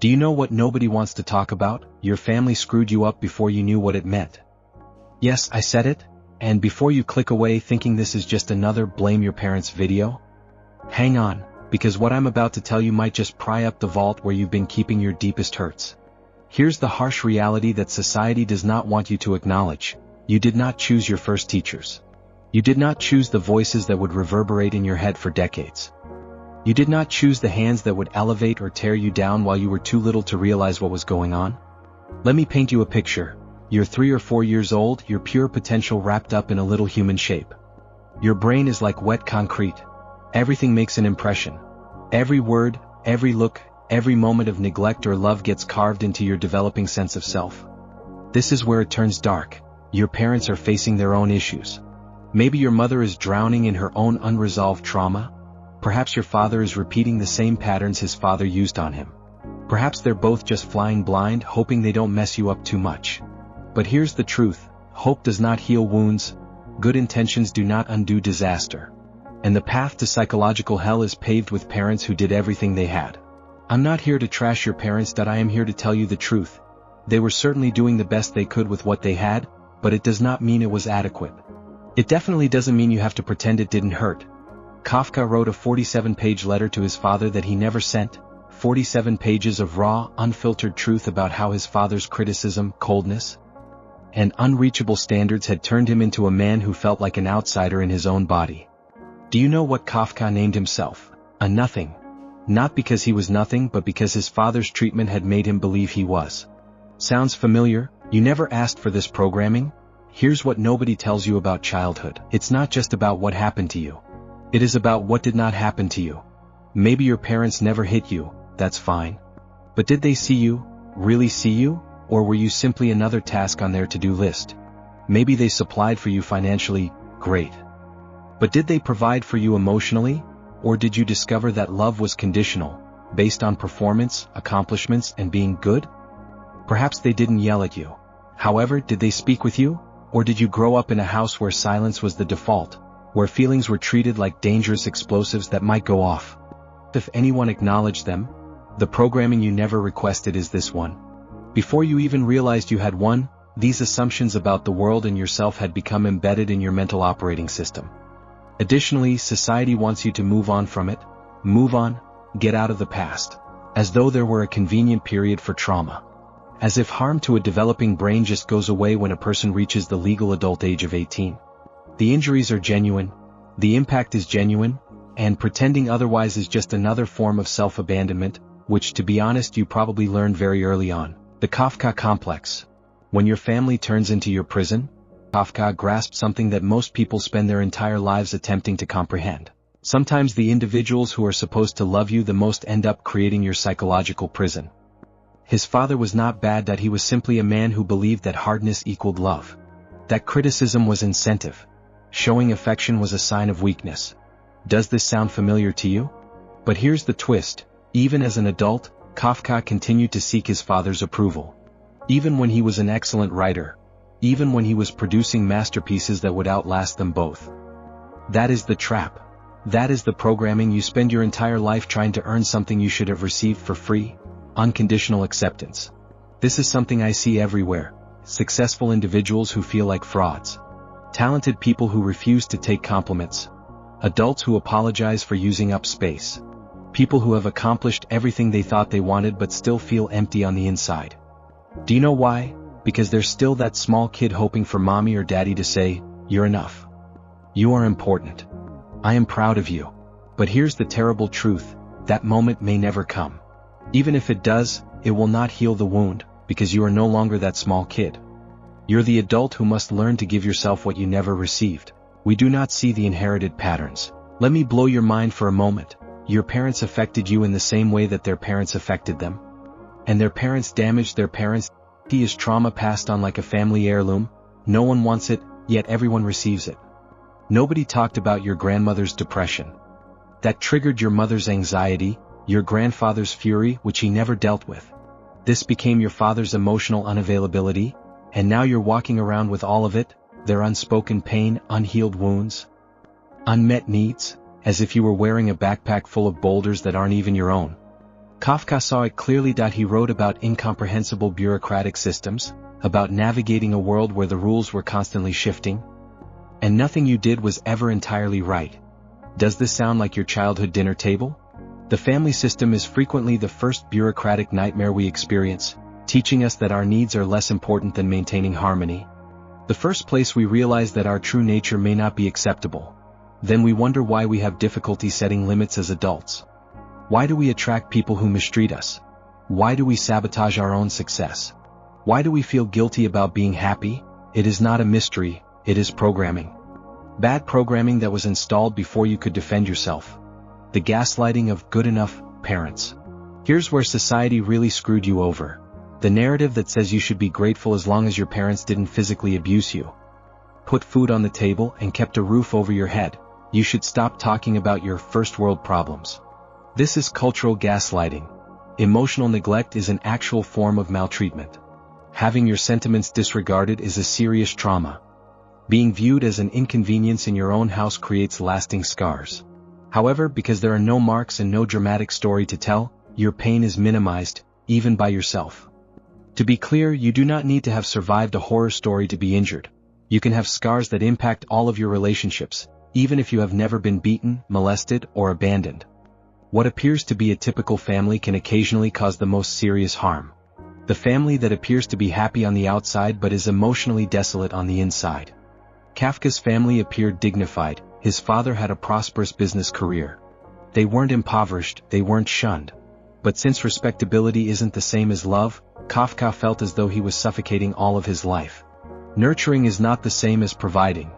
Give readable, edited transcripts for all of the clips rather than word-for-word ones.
Do you know what nobody wants to talk about? Your family screwed you up before you knew what it meant. Yes, I said it, and before you click away thinking this is just another blame your parents video, hang on, because what I'm about to tell you might just pry up the vault where you've been keeping your deepest hurts. Here's the harsh reality that society does not want you to acknowledge. You did not choose your first teachers. You did not choose the voices that would reverberate in your head for decades. You did not choose the hands that would elevate or tear you down while you were too little to realize what was going on. Let me paint you a picture. You're 3 or 4 years old, your pure potential wrapped up in a little human shape. Your brain is like wet concrete. Everything makes an impression. Every word, every look, every moment of neglect or love gets carved into your developing sense of self. This is where it turns dark. Your parents are facing their own issues. Maybe your mother is drowning in her own unresolved trauma. Perhaps your father is repeating the same patterns his father used on him. Perhaps they're both just flying blind, hoping they don't mess you up too much. But here's the truth: hope does not heal wounds, good intentions do not undo disaster. And the path to psychological hell is paved with parents who did everything they had. I'm not here to trash your parents, I am here to tell you the truth. They were certainly doing the best they could with what they had, but it does not mean it was adequate. It definitely doesn't mean you have to pretend it didn't hurt. Kafka wrote a 47-page letter to his father that he never sent, 47 pages of raw, unfiltered truth about how his father's criticism, coldness, and unreachable standards had turned him into a man who felt like an outsider in his own body. Do you know what Kafka named himself? A nothing. Not because he was nothing, but because his father's treatment had made him believe he was. Sounds familiar? You never asked for this programming? Here's what nobody tells you about childhood. It's not just about what happened to you. It is about what did not happen to you. Maybe your parents never hit you, that's fine. But did they see you, really see you, or were you simply another task on their to-do list? Maybe they supplied for you financially, great. But did they provide for you emotionally, or did you discover that love was conditional, based on performance, accomplishments, and being good? Perhaps they didn't yell at you. However, did they speak with you, or did you grow up in a house where silence was the default, where feelings were treated like dangerous explosives that might go off? If anyone acknowledged them, the programming you never requested is this one. Before you even realized you had one, these assumptions about the world and yourself had become embedded in your mental operating system. Additionally, society wants you to move on from it, move on, get out of the past, as though there were a convenient period for trauma. As if harm to a developing brain just goes away when a person reaches the legal adult age of 18. The injuries are genuine, the impact is genuine, and pretending otherwise is just another form of self-abandonment, which, to be honest, you probably learned very early on. The Kafka complex. When your family turns into your prison, Kafka grasped something that most people spend their entire lives attempting to comprehend. Sometimes the individuals who are supposed to love you the most end up creating your psychological prison. His father was not bad, that he was simply a man who believed that hardness equaled love. That criticism was incentive. Showing affection was a sign of weakness. Does this sound familiar to you? But here's the twist. Even as an adult, Kafka continued to seek his father's approval. Even when he was an excellent writer. Even when he was producing masterpieces that would outlast them both. That is the trap. That is the programming. You spend your entire life trying to earn something you should have received for free. Unconditional acceptance. This is something I see everywhere. Successful individuals who feel like frauds. Talented people who refuse to take compliments. Adults who apologize for using up space. People who have accomplished everything they thought they wanted but still feel empty on the inside. Do you know why? Because there's still that small kid hoping for mommy or daddy to say, "You're enough. You are important. I am proud of you." But here's the terrible truth, that moment may never come. Even if it does, it will not heal the wound, because you are no longer that small kid. You're the adult who must learn to give yourself what you never received. We do not see the inherited patterns. Let me blow your mind for a moment. Your parents affected you in the same way that their parents affected them. And their parents damaged their parents. He is trauma passed on like a family heirloom. No one wants it, yet everyone receives it. Nobody talked about your grandmother's depression. That triggered your mother's anxiety, your grandfather's fury, which he never dealt with. This became your father's emotional unavailability, and now you're walking around with all of it, their unspoken pain, unhealed wounds, unmet needs, as if you were wearing a backpack full of boulders that aren't even your own. Kafka saw it clearly. He wrote about incomprehensible bureaucratic systems, about navigating a world where the rules were constantly shifting. And nothing you did was ever entirely right. Does this sound like your childhood dinner table? The family system is frequently the first bureaucratic nightmare we experience, teaching us that our needs are less important than maintaining harmony. The first place we realize that our true nature may not be acceptable. Then we wonder why we have difficulty setting limits as adults. Why do we attract people who mistreat us? Why do we sabotage our own success? Why do we feel guilty about being happy? It is not a mystery, it is programming. Bad programming that was installed before you could defend yourself. The gaslighting of good enough parents. Here's where society really screwed you over. The narrative that says you should be grateful as long as your parents didn't physically abuse you, put food on the table, and kept a roof over your head. You should stop talking about your first world problems. This is cultural gaslighting. Emotional neglect is an actual form of maltreatment. Having your sentiments disregarded is a serious trauma. Being viewed as an inconvenience in your own house creates lasting scars. However, because there are no marks and no dramatic story to tell, your pain is minimized, even by yourself. To be clear, you do not need to have survived a horror story to be injured. You can have scars that impact all of your relationships, even if you have never been beaten, molested, or abandoned. What appears to be a typical family can occasionally cause the most serious harm. The family that appears to be happy on the outside but is emotionally desolate on the inside. Kafka's family appeared dignified. His father had a prosperous business career. They weren't impoverished, they weren't shunned. But since respectability isn't the same as love, Kafka felt as though he was suffocating all of his life. Nurturing is not the same as providing.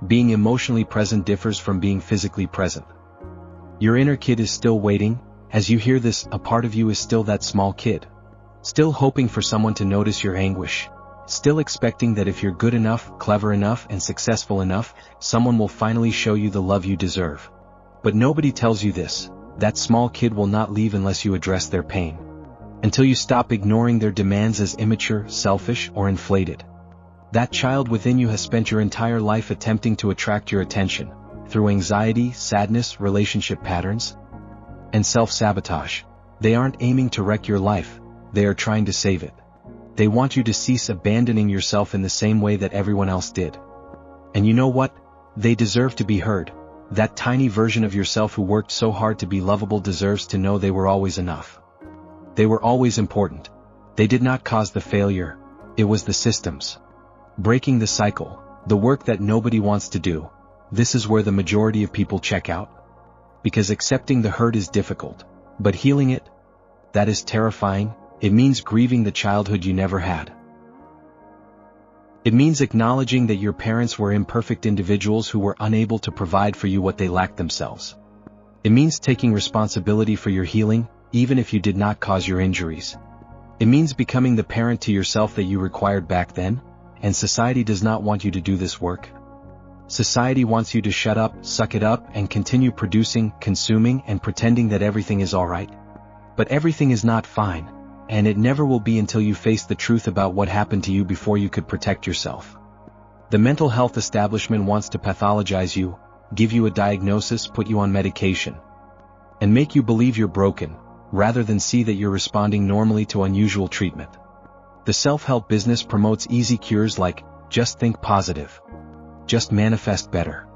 Being emotionally present differs from being physically present. Your inner kid is still waiting. As you hear this, a part of you is still that small kid. Still hoping for someone to notice your anguish. Still expecting that if you're good enough, clever enough, and successful enough, someone will finally show you the love you deserve. But nobody tells you this. That small kid will not leave unless you address their pain. Until you stop ignoring their demands as immature, selfish, or inflated. That child within you has spent your entire life attempting to attract your attention, through anxiety, sadness, relationship patterns, and self-sabotage. They aren't aiming to wreck your life, they are trying to save it. They want you to cease abandoning yourself in the same way that everyone else did. And you know what? They deserve to be heard. That tiny version of yourself who worked so hard to be lovable deserves to know they were always enough. They were always important. They did not cause the failure. It was the systems. Breaking the cycle, the work that nobody wants to do. This is where the majority of people check out. Because accepting the hurt is difficult. But healing it? That is terrifying. It means grieving the childhood you never had. It means acknowledging that your parents were imperfect individuals who were unable to provide for you what they lacked themselves. It means taking responsibility for your healing, even if you did not cause your injuries. It means becoming the parent to yourself that you required back then, and society does not want you to do this work. Society wants you to shut up, suck it up, and continue producing, consuming, and pretending that everything is alright. But everything is not fine. And it never will be until you face the truth about what happened to you before you could protect yourself. The mental health establishment wants to pathologize you, give you a diagnosis, put you on medication, and make you believe you're broken, rather than see that you're responding normally to unusual treatment. The self-help business promotes easy cures like, just think positive. Just manifest better.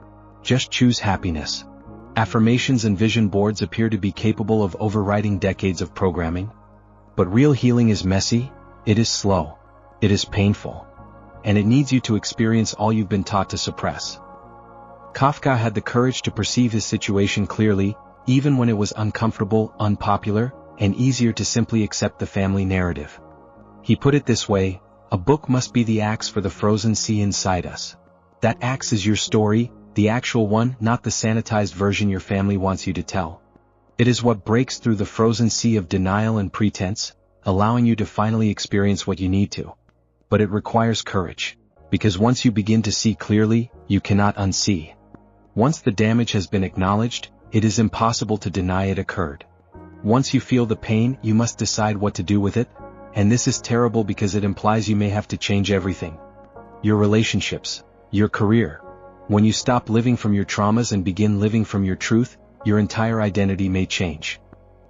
Just choose happiness. Affirmations and vision boards appear to be capable of overriding decades of programming. But real healing is messy, it is slow, it is painful, and it needs you to experience all you've been taught to suppress. Kafka had the courage to perceive his situation clearly, even when it was uncomfortable, unpopular, and easier to simply accept the family narrative. He put it this way: a book must be the axe for the frozen sea inside us. That axe is your story, the actual one, not the sanitized version your family wants you to tell. It is what breaks through the frozen sea of denial and pretense, allowing you to finally experience what you need to. But it requires courage. Because once you begin to see clearly, you cannot unsee. Once the damage has been acknowledged, it is impossible to deny it occurred. Once you feel the pain, you must decide what to do with it, and this is terrible because it implies you may have to change everything. Your relationships, your career. When you stop living from your traumas and begin living from your truth, your entire identity may change.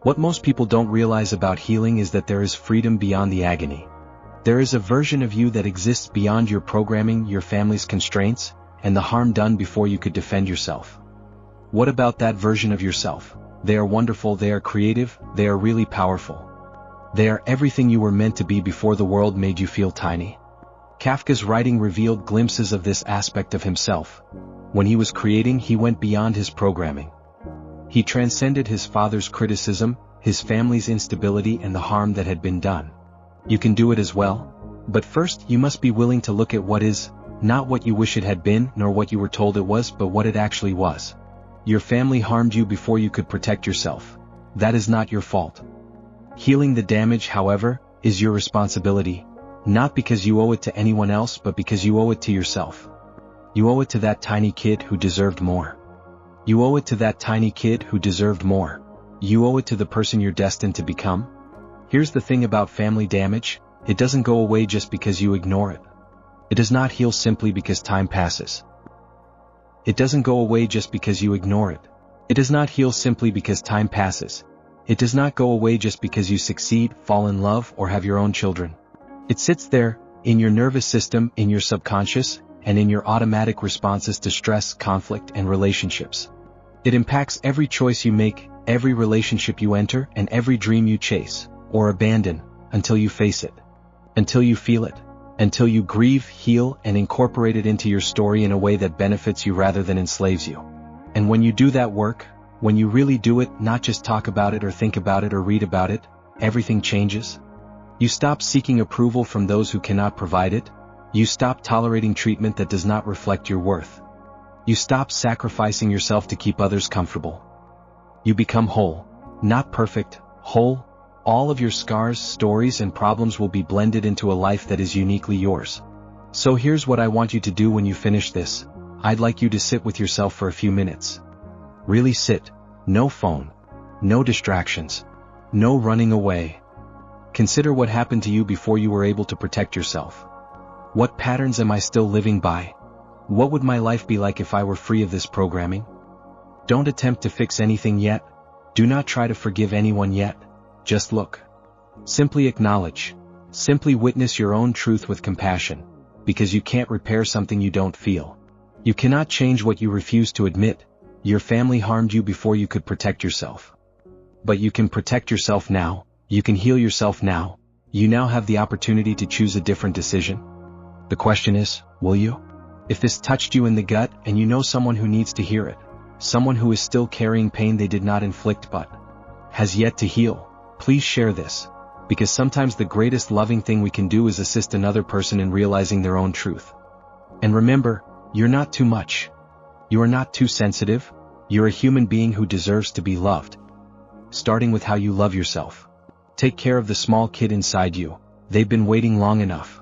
What most people don't realize about healing is that there is freedom beyond the agony. There is a version of you that exists beyond your programming, your family's constraints, and the harm done before you could defend yourself. What about that version of yourself? They are wonderful, they are creative, they are really powerful. They are everything you were meant to be before the world made you feel tiny. Kafka's writing revealed glimpses of this aspect of himself. When he was creating, he went beyond his programming. He transcended his father's criticism, his family's instability, and the harm that had been done. You can do it as well. But first, you must be willing to look at what is, not what you wish it had been, nor what you were told it was, but what it actually was. Your family harmed you before you could protect yourself. That is not your fault. Healing the damage, however, is your responsibility, not because you owe it to anyone else, but because you owe it to yourself. You owe it to that tiny kid who deserved more. You owe it to that tiny kid who deserved more. You owe it to the person you're destined to become. Here's the thing about family damage: it doesn't go away just because you ignore it. It does not heal simply because time passes. It doesn't go away just because you ignore it. It does not heal simply because time passes. It does not go away just because you succeed, fall in love, or have your own children. It sits there, in your nervous system, in your subconscious, and in your automatic responses to stress, conflict, and relationships. It impacts every choice you make, every relationship you enter, and every dream you chase, or abandon, until you face it. Until you feel it. Until you grieve, heal, and incorporate it into your story in a way that benefits you rather than enslaves you. And when you do that work, when you really do it, not just talk about it or think about it or read about it, everything changes. You stop seeking approval from those who cannot provide it. You stop tolerating treatment that does not reflect your worth. You stop sacrificing yourself to keep others comfortable. You become whole. Not perfect, whole. All of your scars, stories, and problems will be blended into a life that is uniquely yours. So here's what I want you to do when you finish this. I'd like you to sit with yourself for a few minutes. Really sit. No phone. No distractions. No running away. Consider what happened to you before you were able to protect yourself. What patterns am I still living by? What would my life be like if I were free of this programming? Don't attempt to fix anything yet. Do not try to forgive anyone yet. Just look. Simply acknowledge. Simply witness your own truth with compassion, because you can't repair something you don't feel. You cannot change what you refuse to admit. Your family harmed you before you could protect yourself. But you can protect yourself now. You can heal yourself now. You now have the opportunity to choose a different decision. The question is, will you? If this touched you in the gut and you know someone who needs to hear it, someone who is still carrying pain they did not inflict but has yet to heal, please share this, because sometimes the greatest loving thing we can do is assist another person in realizing their own truth. And remember, you're not too much. You are not too sensitive. You're a human being who deserves to be loved. Starting with how you love yourself. Take care of the small kid inside you. They've been waiting long enough.